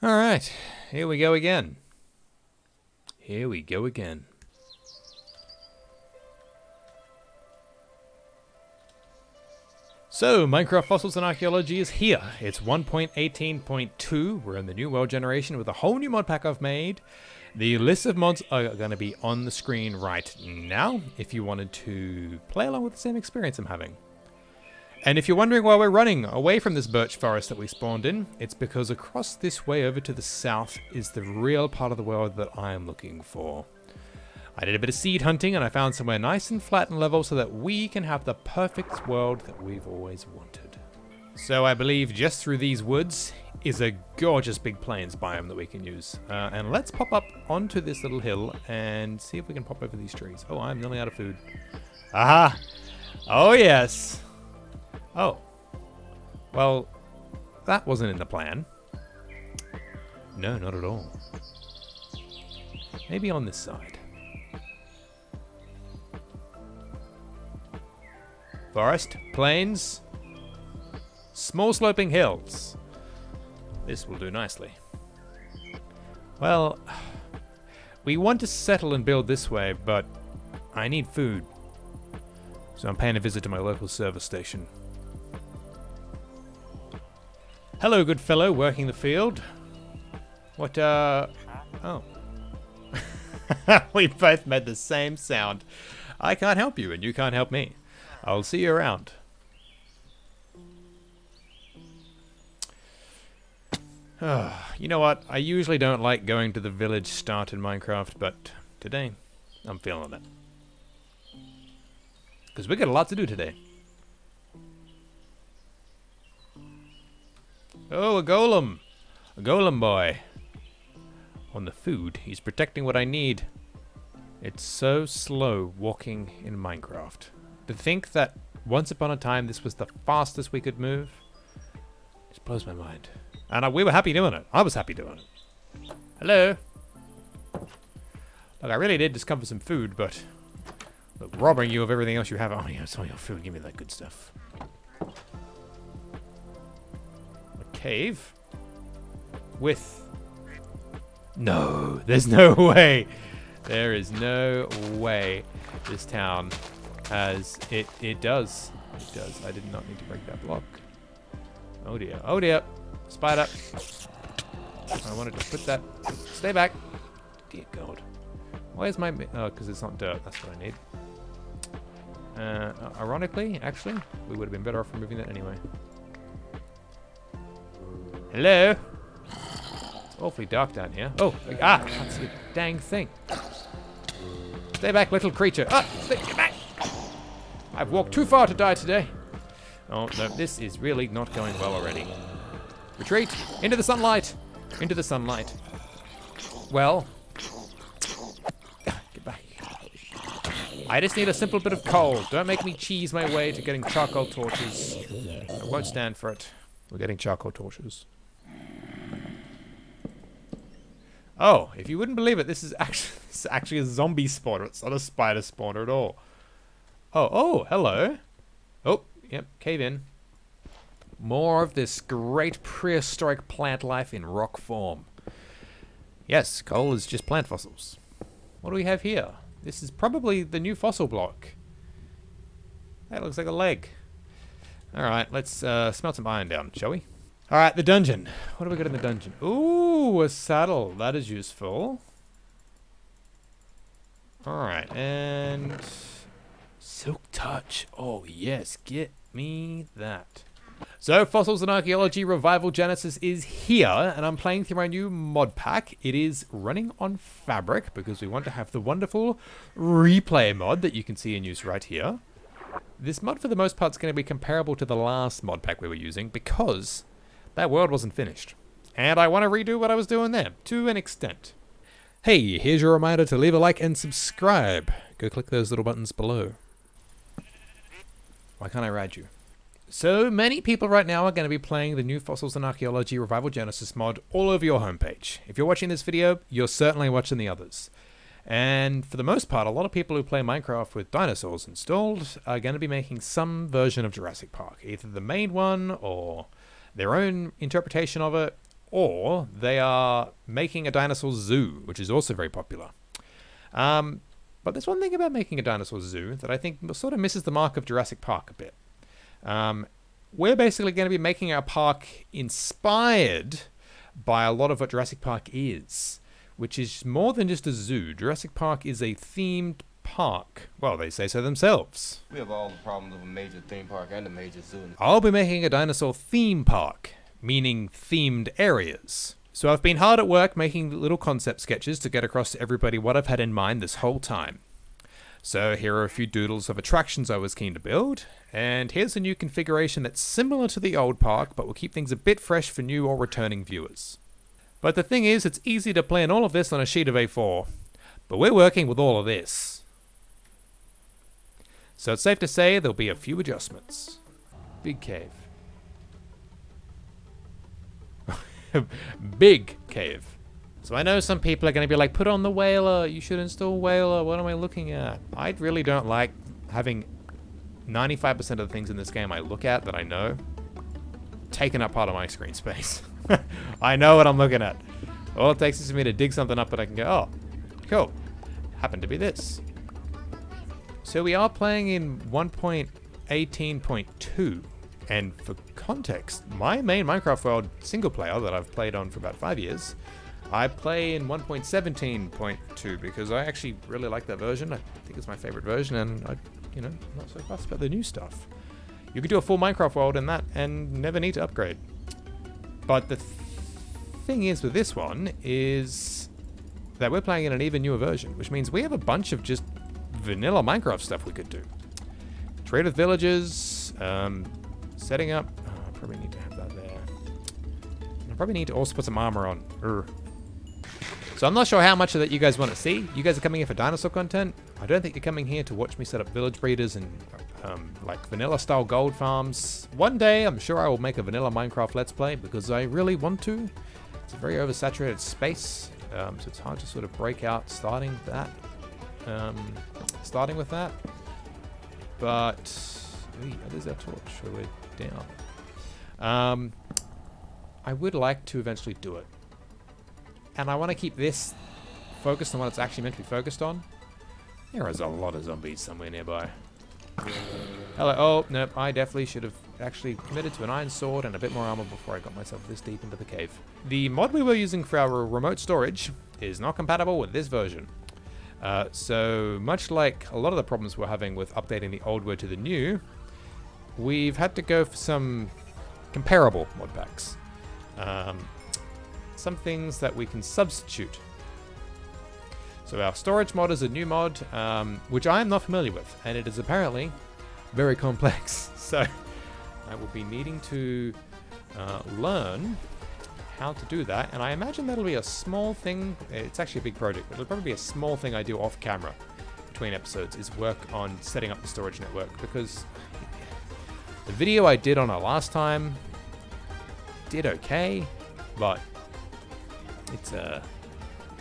Alright, here we go again. Here we go again. So, Minecraft Fossils and Archaeology is here. It's 1.18.2. We're in the new world generation with a whole new mod pack I've made. The list of mods are going to be on the screen right now if you wanted to play along with the same experience I'm having. And if you're wondering why we're running away from this birch forest that we spawned in, it's because across this way over to the south is the real part of the world that I am looking for. I did a bit of seed hunting and I found somewhere nice and flat and level so that we can have the perfect world that we've always wanted. So I believe just through these woods is a gorgeous big plains biome that we can use. And let's pop up onto this little hill and see if we can pop over these trees. Oh, I'm nearly out of food. Aha! Oh yes! Oh. Well, that wasn't in the plan. No, not at all. Maybe on this side. Forest, plains, small sloping hills. This will do nicely. Well, we want to settle and build this way, but I need food. So I'm paying a visit to my local service station. Hello, good fellow, working the field. What, oh. We both made the same sound. I can't help you, and you can't help me. I'll see you around. You know what? I usually don't like going to the village start in Minecraft, but today, I'm feeling it. Because we got a lot to do today. Oh, a golem! A golem boy. On the food, he's protecting what I need. It's so slow walking in Minecraft. To think that once upon a time this was the fastest we could move, just blows my mind. And we were happy doing it. I was happy doing it. Hello. Look, I really did just come for some food, but look, robbing you of everything else you have. Oh, yeah, it's all your food. Give me that good stuff. A cave with... No, there's no way. There is no way this town has... It does. It does. I did not need to break that block. Oh dear. Oh dear. Spider. I wanted to put that... Stay back. Dear God. Where's my... Oh, because it's not dirt. That's what I need. Ironically, actually, we would have been better off removing that anyway. Hello? It's awfully dark down here. Oh, I can't see a dang thing. Stay back, little creature. Ah, get back! I've walked too far to die today. Oh, no, this is really not going well already. Retreat! Into the sunlight! Into the sunlight. Well. Get back. I just need a simple bit of coal. Don't make me cheese my way to getting charcoal torches. I won't stand for it. We're getting charcoal torches. Oh, if you wouldn't believe it, this is actually a zombie spawner. It's not a spider spawner at all. Oh, hello. Oh, yep, cave in. More of this great prehistoric plant life in rock form. Yes, coal is just plant fossils. What do we have here? This is probably the new fossil block. That looks like a leg. Alright, let's smelt some iron down, shall we? Alright, the dungeon. What do we got in the dungeon? Ooh, a saddle. That is useful. Alright, and... Silk touch. Oh, yes. Get me that. So, Fossils and Archaeology Revival Genesis is here, and I'm playing through my new mod pack. It is running on Fabric, because we want to have the wonderful replay mod that you can see in use right here. This mod, for the most part, is going to be comparable to the last mod pack we were using, because that world wasn't finished. And I want to redo what I was doing there, to an extent. Hey, here's your reminder to leave a like and subscribe. Go click those little buttons below. Why can't I ride you? So many people right now are going to be playing the new Fossils and Archaeology Revival Genesis mod all over your homepage. If you're watching this video, you're certainly watching the others. And for the most part, a lot of people who play Minecraft with dinosaurs installed are going to be making some version of Jurassic Park. Either the main one, or their own interpretation of it, or they are making a dinosaur zoo, which is also very popular. But there's one thing about making a dinosaur zoo that I think sort of misses the mark of Jurassic Park a bit. We're basically going to be making our park inspired by a lot of what Jurassic Park is, which is more than just a zoo. Jurassic Park is a themed park. Well, they say so themselves. We have all the problems of a major theme park and a major zoo. I'll be making a dinosaur theme park, meaning themed areas. So I've been hard at work making little concept sketches to get across to everybody what I've had in mind this whole time. So here are a few doodles of attractions I was keen to build, and here's a new configuration that's similar to the old park, but will keep things a bit fresh for new or returning viewers. But the thing is, it's easy to plan all of this on a sheet of A4, but we're working with all of this. So it's safe to say there'll be a few adjustments. Big cave. Big cave. So I know some people are going to be like, put on the whaler, you should install whaler, what am I looking at? I really don't like having 95% of the things in this game I look at that I know taking up part of my screen space. I know what I'm looking at. All it takes is for me to dig something up that I can go, oh, cool. Happened to be this. So we are playing in 1.18.2, and for context, my main Minecraft world single player that I've played on for about 5 years, I play in 1.17.2 because I actually really like that version. I think it's my favorite version, and I'm not so fussed about the new stuff. You could do a full Minecraft world in that and never need to upgrade. But the thing is with this one is that we're playing in an even newer version, which means we have a bunch of just vanilla Minecraft stuff we could do. Trade with villagers, setting up. Oh, I probably need to have that there. I probably need to also put some armor on. So I'm not sure how much of that you guys want to see. You guys are coming here for dinosaur content. I don't think you're coming here to watch me set up village breeders and like vanilla style gold farms. One day I'm sure I will make a vanilla Minecraft let's play because I really want to. It's a very oversaturated space, so it's hard to sort of break out starting with that. But there's our torch. So we're down. I would like to eventually do it. And I want to keep this focused on what it's actually meant to be focused on. There is a lot of zombies somewhere nearby. Hello. Oh, nope. I definitely should have actually committed to an iron sword and a bit more armor before I got myself this deep into the cave. The mod we were using for our remote storage is not compatible with this version. So much like a lot of the problems we're having with updating the old word to the new, we've had to go for some comparable mod packs. Some things that we can substitute. So our storage mod is a new mod, which I am not familiar with, and it is apparently very complex. So I will be needing to learn how to do that, and I imagine that'll be a small thing. It's actually a big project, but it'll probably be a small thing I do off camera between episodes, is work on setting up the storage network, because the video I did on it last time did okay, but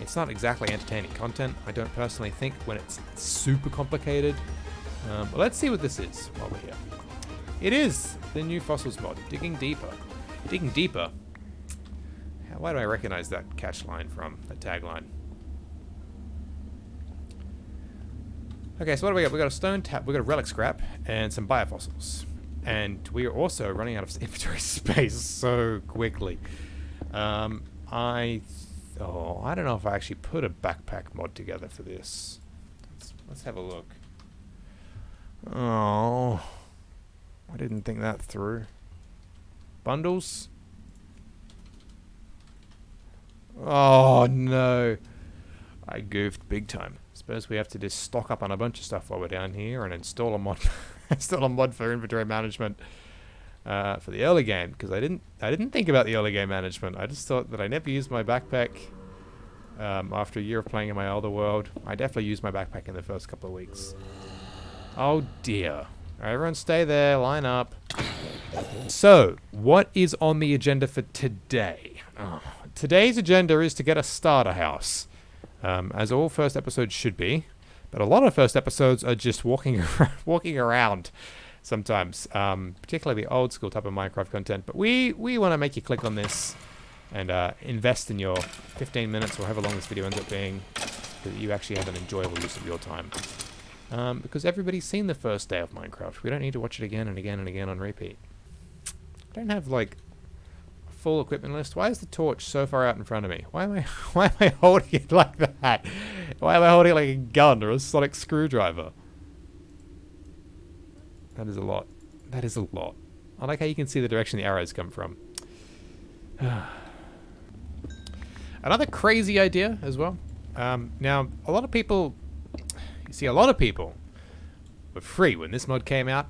it's not exactly entertaining content, I don't personally think, when it's super complicated. But let's see what this is while we're here. It is the new fossils mod, digging deeper. Digging deeper. Why do I recognize that catch line from, that tagline? Okay, so what do we got? We got a stone tap, we got a relic scrap, and some biofossils. And we are also running out of inventory space so quickly. I don't know if I actually put a backpack mod together for this. Let's have a look. Oh, I didn't think that through. Bundles? Oh no, I goofed big time. Suppose we have to just stock up on a bunch of stuff while we're down here and install a mod, install a mod for inventory management for the early game, because I didn't think about the early game management. I just thought that I never used my backpack after a year of playing in my older world. I definitely used my backpack in the first couple of weeks. Oh dear. All right, everyone stay there, line up. So, what is on the agenda for today? Today's agenda is to get a starter house, as all first episodes should be. But a lot of first episodes are just walking around sometimes, particularly the old school type of Minecraft content. But we want to make you click on this and invest in your 15 minutes or however long this video ends up being, so that you actually have an enjoyable use of your time. Because everybody's seen the first day of Minecraft. We don't need to watch it again and again and again on repeat. I don't have like a full equipment list. Why is the torch so far out in front of me? Why am I holding it like that? Why am I holding it like a gun or a sonic screwdriver? That is a lot. That is a lot. I like how you can see the direction the arrows come from. Another crazy idea as well. Now, a lot of people... You see, a lot of people were free when this mod came out.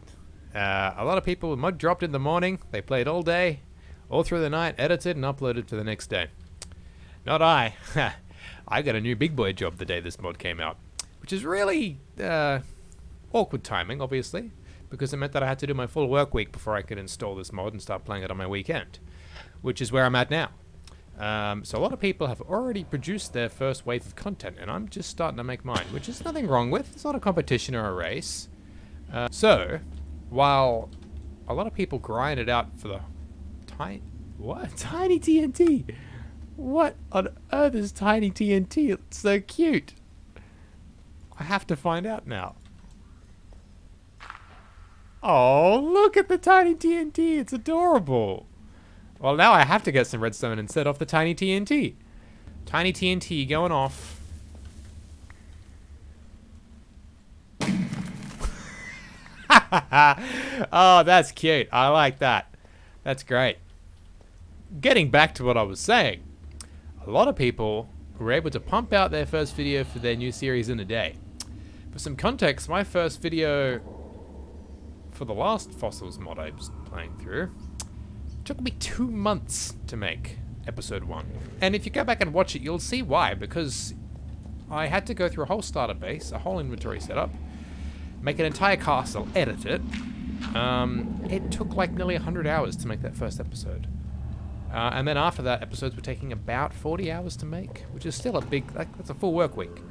A lot of people, when mod dropped in the morning, they played all day, all through the night, edited and uploaded for the next day. Not I. I got a new big boy job the day this mod came out, which is really awkward timing, obviously, because it meant that I had to do my full work week before I could install this mod and start playing it on my weekend, which is where I'm at now. So a lot of people have already produced their first wave of content, and I'm just starting to make mine, which is nothing wrong with. It's not a competition or a race. So, while a lot of people grind it out for the tiny TNT? What on earth is tiny TNT? It's so cute. I have to find out now. Oh, look at the tiny TNT. It's adorable. Well, now I have to get some redstone and set off the tiny TNT. Tiny TNT going off. Oh, that's cute. I like that. That's great. Getting back to what I was saying. A lot of people were able to pump out their first video for their new series in a day. For some context, my first video for the last Fossils mod I was playing through took me 2 months to make episode 1. And if you go back and watch it, you'll see why. Because I had to go through a whole starter base, a whole inventory setup, make an entire castle, edit it. It took like nearly 100 hours to make that first episode. And then after that, episodes were taking about 40 hours to make, which is still a big, that's a full work week.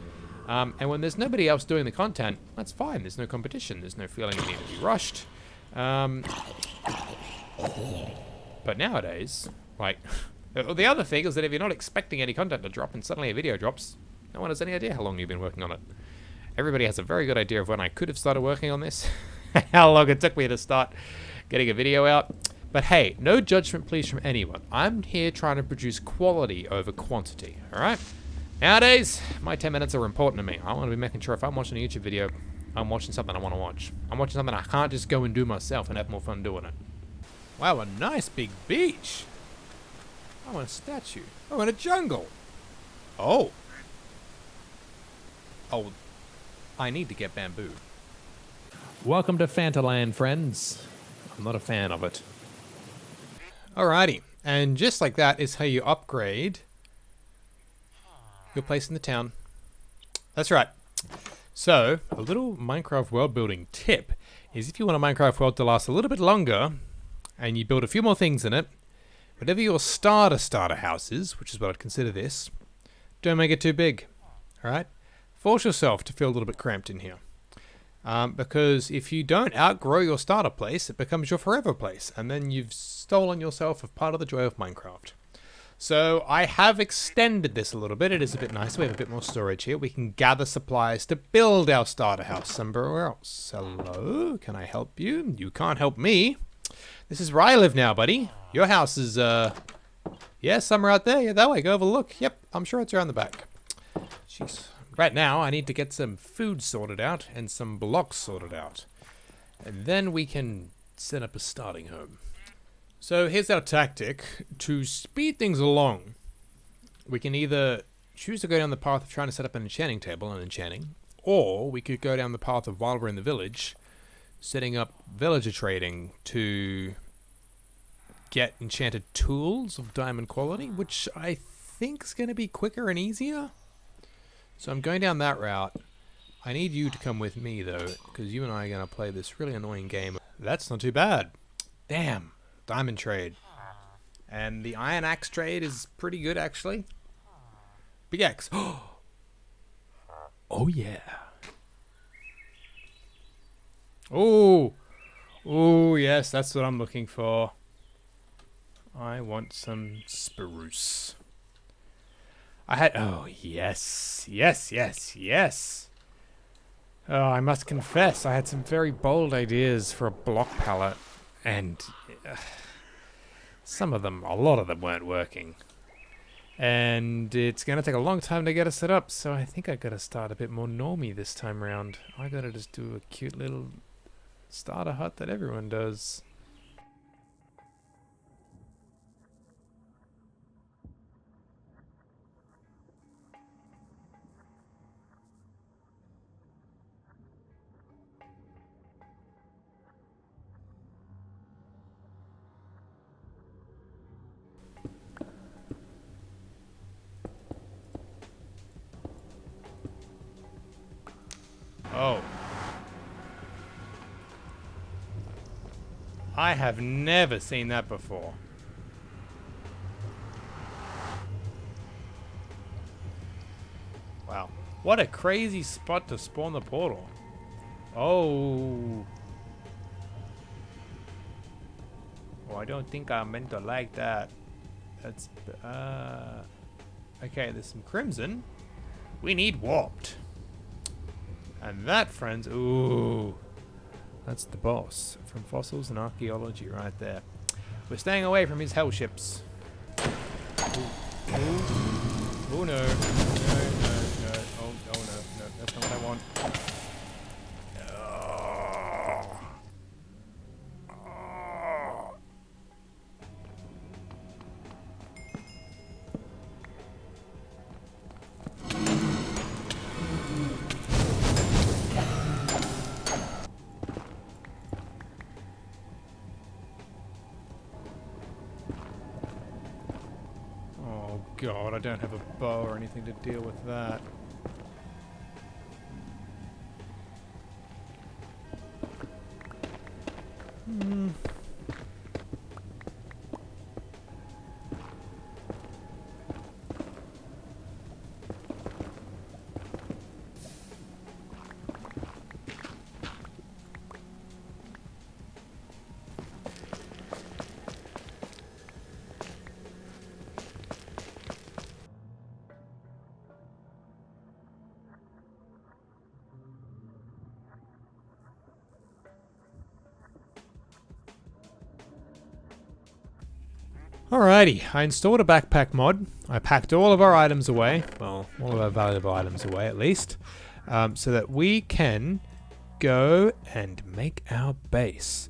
And when there's nobody else doing the content, that's fine. There's no competition. There's no feeling you need to be rushed. But nowadays, like, the other thing is that if you're not expecting any content to drop and suddenly a video drops, no one has any idea how long you've been working on it. Everybody has a very good idea of when I could have started working on this, how long it took me to start getting a video out. But hey, no judgment please from anyone. I'm here trying to produce quality over quantity, alright? Nowadays, my 10 minutes are important to me. I want to be making sure if I'm watching a YouTube video, I'm watching something I want to watch. I'm watching something I can't just go and do myself and have more fun doing it. Wow, a nice big beach. I want a statue. I want a jungle. Oh. Oh, I need to get bamboo. Welcome to Fantaland, friends. I'm not a fan of it. Alrighty, and just like that is how you upgrade your place in the town. That's right. So, a little Minecraft world building tip is if you want a Minecraft world to last a little bit longer, and you build a few more things in it, whatever your starter house is, which is what I'd consider this, don't make it too big, alright? Force yourself to feel a little bit cramped in here. Because if you don't outgrow your starter place, it becomes your forever place, and then you've stolen yourself of part of the joy of Minecraft. So I have extended this a little bit. It is a bit nicer. We have a bit more storage here. We can gather supplies to build our starter house somewhere else. Hello? Can I help you? You can't help me. This is where I live now, buddy. Your house is, yeah, somewhere out there. Yeah, that way. Go have a look. Yep, I'm sure it's around the back. Jeez. Right now, I need to get some food sorted out and some blocks sorted out. And then we can set up a starting home. So here's our tactic. To speed things along, we can either choose to go down the path of trying to set up an enchanting table and enchanting, or we could go down the path of while we're in the village, setting up villager trading to get enchanted tools of diamond quality, which I think is going to be quicker and easier. So I'm going down that route. I need you to come with me though, because you and I are going to play this really annoying game. That's not too bad. Damn. Diamond trade. And the iron axe trade is pretty good actually. Big axe. Oh yeah. Oh. Oh yes, that's what I'm looking for. I want some spruce. I had... Oh, yes. Yes, yes, yes. Oh, I must confess, I had some very bold ideas for a block palette. And some of them, a lot of them weren't working. And it's going to take a long time to get it set up, so I think I got to start a bit more normie this time around. I got to just do a cute little starter hut that everyone does. Oh. I have never seen that before. Wow. What a crazy spot to spawn the portal. Oh. Oh, I don't think I meant to like that. That's... Okay, there's some crimson. We need warped. And that, friends... Ooh. That's the boss from Fossils and Archaeology right there. We're staying away from his hell ships. Ooh. Ooh. Oh no. No, no, no. Oh, no, no. That's not what I want. God, I don't have a bow or anything to deal with that. Alrighty, I installed a backpack mod. I packed all of our items away, well, all of our valuable items away at least, so that we can go and make our base.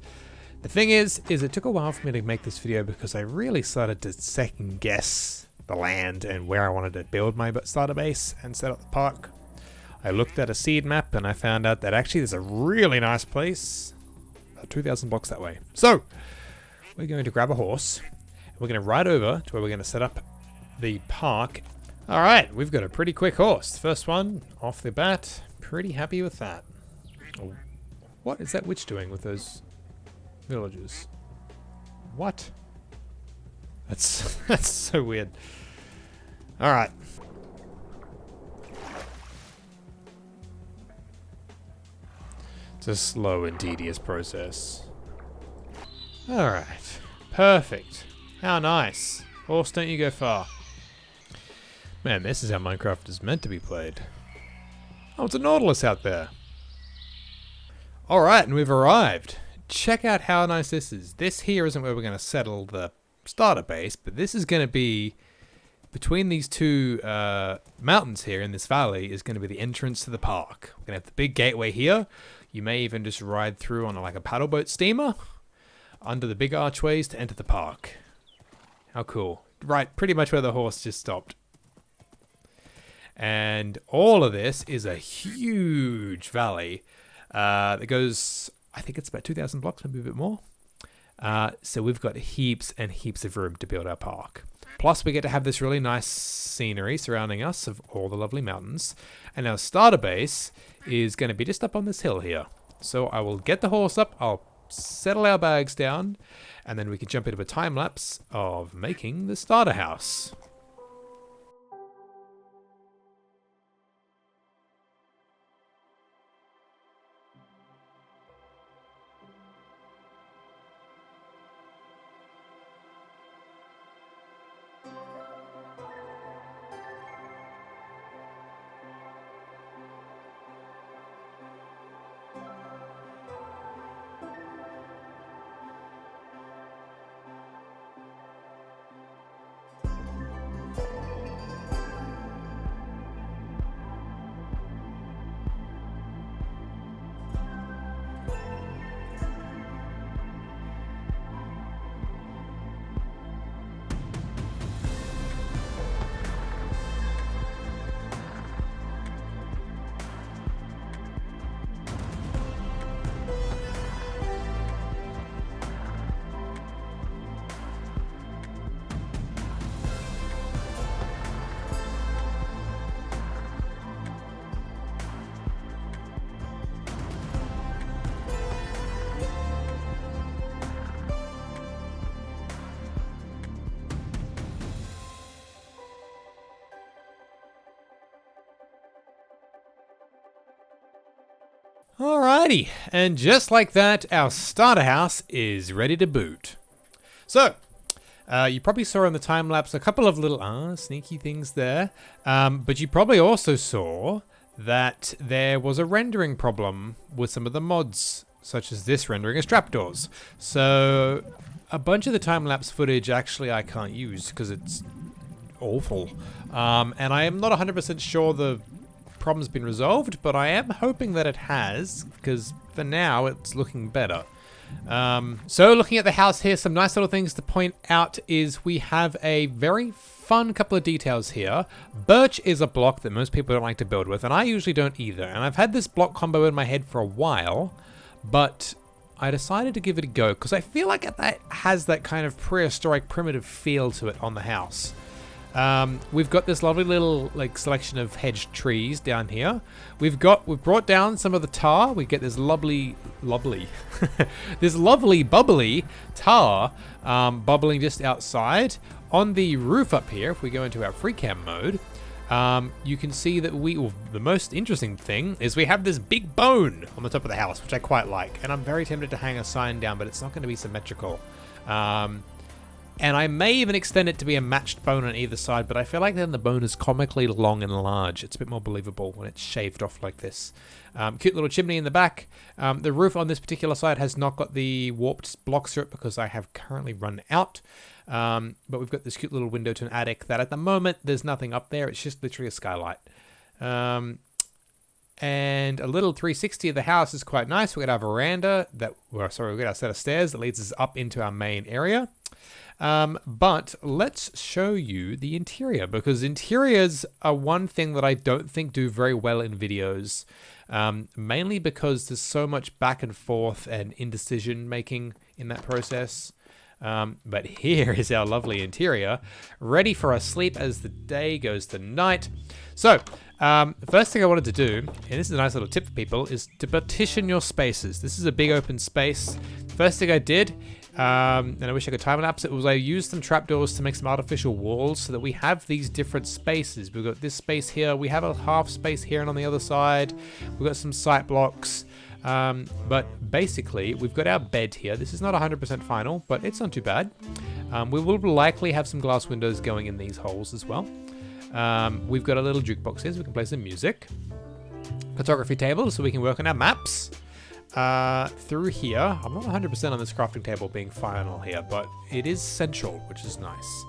The thing is it took a while for me to make this video because I really started to second guess the land and where I wanted to build my starter base and set up the park. I looked at a seed map and I found out that actually there's a really nice place, 2,000 blocks that way. So, we're going to grab a horse. We're going to ride over to where we're going to set up the park. Alright, we've got a pretty quick horse. First one, off the bat. Pretty happy with that. Oh, what is that witch doing with those villagers? What? That's, that's so weird. Alright. It's a slow and tedious process. Alright. Perfect. How nice. Horse, don't you go far. Man, this is how Minecraft is meant to be played. Oh, it's a Nautilus out there. Alright, and we've arrived. Check out how nice this is. This here isn't where we're going to settle the starter base, but this is going to be... Between these two mountains here in this valley is going to be the entrance to the park. We're going to have the big gateway here. You may even just ride through on like a paddleboat steamer under the big archways to enter the park. How cool. Right, pretty much where the horse just stopped. And all of this is a huge valley that goes, I think it's about 2,000 blocks, maybe a bit more. So we've got heaps and heaps of room to build our park. Plus we get to have this really nice scenery surrounding us of all the lovely mountains. And our starter base is going to be just up on this hill here. So I will get the horse up, I'll settle our bags down, and then we can jump into a time lapse of making the starter house. Alrighty, and just like that, our starter house is ready to boot. So, you probably saw in the time lapse a couple of little sneaky things there, but you probably also saw that there was a rendering problem with some of the mods, such as this rendering as trapdoors. So, a bunch of the time lapse footage actually I can't use because it's awful, and I am not 100% sure the problem's been resolved, but I am hoping that it has, because for now it's looking better. So looking at the house here, some nice little things to point out is we have a very fun couple of details here. Birch is a block that most people don't like to build with, and I usually don't either. And I've had this block combo in my head for a while, but I decided to give it a go because I feel like it has that kind of prehistoric primitive feel to it on the house. We've got this lovely little selection of hedged trees down here. We've brought down some of the tar. We get this lovely this lovely bubbly tar bubbling just outside. On the roof up here, if we go into our free cam mode, you can see that the most interesting thing is we have this big bone on the top of the house, which I quite like, and I'm very tempted to hang a sign down, but it's not going to be symmetrical. And I may even extend it to be a matched bone on either side, but I feel like then the bone is comically long and large. It's a bit more believable when it's shaved off like this. Cute little chimney in the back. The roof on this particular side has not got the warped blocks through it because I have currently run out. But we've got this cute little window to an attic that at the moment there's nothing up there. It's just literally a skylight. And a little 360 of the house is quite nice. We've got our veranda we've got our set of stairs that leads us up into our main area. But let's show you the interior, because interiors are one thing that I don't think do very well in videos, mainly because there's so much back and forth and indecision making in that process. But here is our lovely interior, ready for our sleep as the day goes to night. So, the first thing I wanted to do, and this is a nice little tip for people, is to partition your spaces. This is a big open space. First thing I did, and I wish I could time lapse it, was I used some trapdoors to make some artificial walls so that we have these different spaces. We've got this space here, we have a half space here and on the other side, we've got some sight blocks, but basically we've got our bed here. This is not 100% final, but it's not too bad. We will likely have some glass windows going in these holes as well. We've got a little jukebox here so we can play some music. Photography table so we can work on our maps. Through here, I'm not 100% on this crafting table being final here, but it is central, which is nice.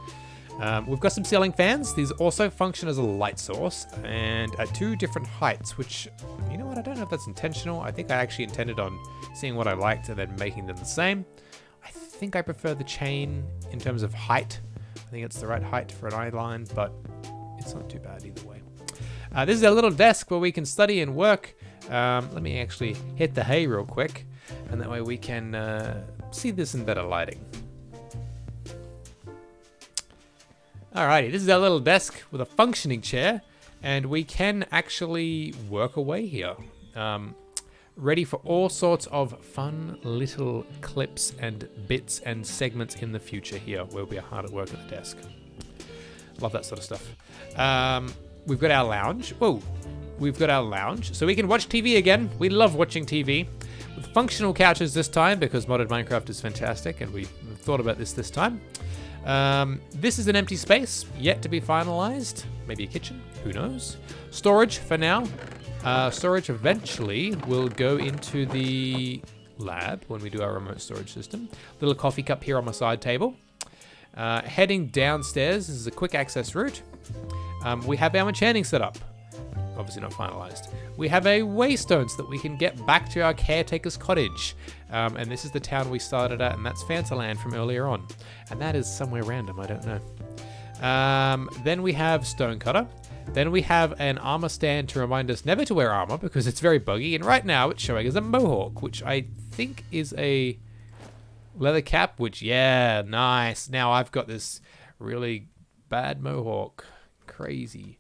We've got some ceiling fans. These also function as a light source and at two different heights, which, you know what, I don't know if that's intentional. I think I actually intended on seeing what I liked and then making them the same. I think I prefer the chain in terms of height. I think it's the right height for an eye line, but it's not too bad either way. This is a little desk where we can study and work. Let me actually hit the hay real quick, and that way we can see this in better lighting. Alrighty, this is our little desk with a functioning chair, and we can actually work away here. Ready for all sorts of fun little clips and bits and segments in the future here, where we'll be hard at work at the desk. Love that sort of stuff. We've got our lounge. Whoa. We've got our lounge, so we can watch TV again. We love watching TV. With functional couches this time, because modded Minecraft is fantastic, and we thought about this time. This is an empty space, yet to be finalized. Maybe a kitchen, who knows? Storage for now. Storage eventually will go into the lab when we do our remote storage system. Little coffee cup here on my side table. Heading downstairs, this is a quick access route. We have our enchanting set up. Obviously not finalized. We have a waystone so that we can get back to our Caretaker's cottage. And this is the town we started at, and that's Fantaland from earlier on. And that is somewhere random, I don't know. Then we have Stonecutter. Then we have an armor stand to remind us never to wear armor because it's very buggy. And right now it's showing as a mohawk, which I think is a leather cap, which, yeah, nice. Now I've got this really bad mohawk. Crazy.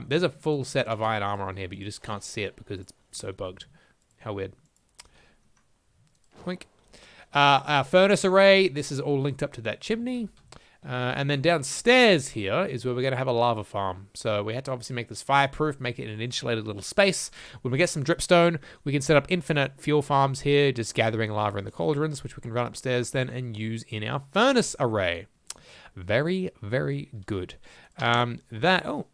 There's a full set of iron armor on here, but you just can't see it because it's so bugged. How weird. Wink. Our furnace array. This is all linked up to that chimney. And then downstairs here is where we're going to have a lava farm. So we had to obviously make this fireproof, make it an insulated little space. When we get some dripstone, we can set up infinite fuel farms here, just gathering lava in the cauldrons, which we can run upstairs then and use in our furnace array. Very, very good. Oh,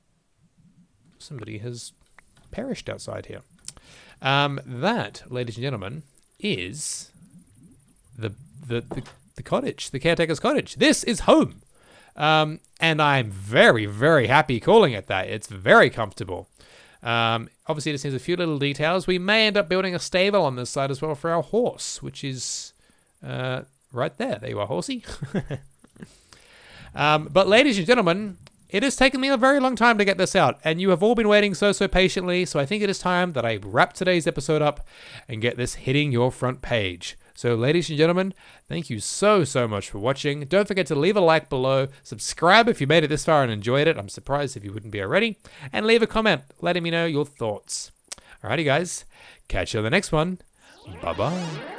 somebody has perished outside here. That, ladies and gentlemen, is the cottage, the caretaker's cottage. This is home. And I'm very, very happy calling it that. It's very comfortable. Obviously, it just needs a few little details. We may end up building a stable on this side as well for our horse, which is right there. There you are, horsey. But ladies and gentlemen, it has taken me a very long time to get this out, and you have all been waiting so patiently, so I think it is time that I wrap today's episode up and get this hitting your front page. So ladies and gentlemen, thank you so much for watching. Don't forget to leave a like below, subscribe if you made it this far and enjoyed it. I'm surprised if you wouldn't be already, and leave a comment letting me know your thoughts. Alrighty guys, catch you on the next one. Bye-bye.